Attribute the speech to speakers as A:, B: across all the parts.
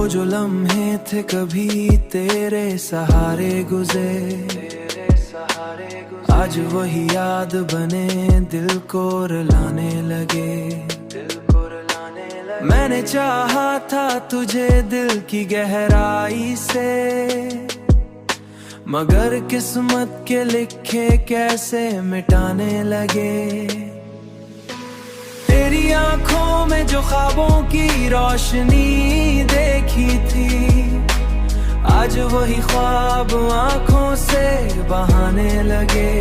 A: जो लम्हे थे कभी तेरे सहारे गुजरे, आज वही याद बने दिल को रुलाने लगे। मैंने चाहा था तुझे दिल की गहराई से, मगर किस्मत के लिखे कैसे मिटाने लगे। तेरी आंखों में जो ख्वाबों की रोशनी देखी थी, आज वही ख्वाब आंखों से बहाने लगे।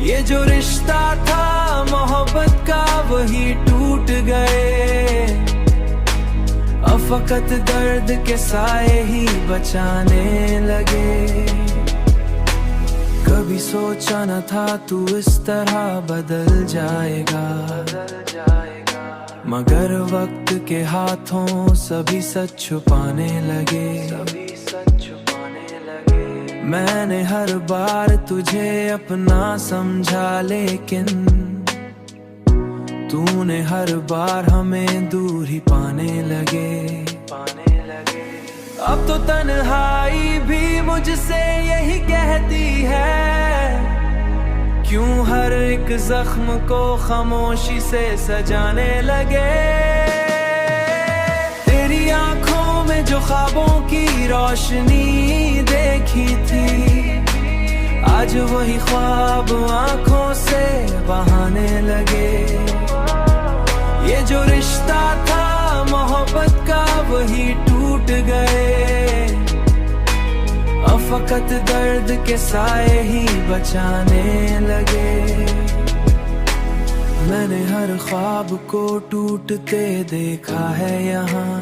A: ये जो रिश्ता था मोहब्बत का वही टूट गए, अब फकत दर्द के साए ही बचाने लगे। कभी सोचा न था तू इस तरह बदल जाएगा, मगर वक्त के हाथों सभी सच छुपाने लगे। मैंने हर बार तुझे अपना समझा, लेकिन तूने हर बार हमें दूर ही पाने लगे। अब तो तन्हाई भी मुझसे यही कहती है, क्यों हर एक जख्म को खामोशी से सजाने लगे। तेरी आंखों में जो ख्वाबों की रोशनी देखी थी, आज वही ख्वाब आंखों से बहाने लगे। ये जो रिश्ता था मोहब्बत का वही टूट गए, अब फकत दर्द के साए ही बचाने लगे। मैंने हर ख्वाब को टूटते देखा है यहाँ,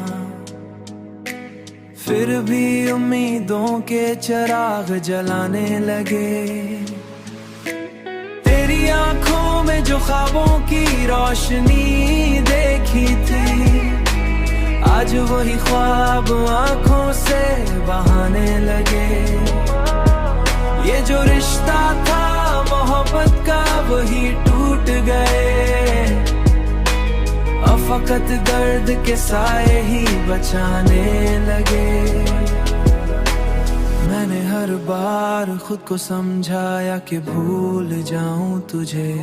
A: फिर भी उम्मीदों के चिराग जलाने लगे। तेरी आंखों में जो ख्वाबों की रोशनी देखी थी, आज वही ख्वाब आंखों से बहाने लगे। ये जो रिश्ता था मोहब्बत का वही टूट गए, अब फकत दर्द के साए ही बचाने लगे। मैंने हर बार खुद को समझाया कि भूल जाऊं तुझे,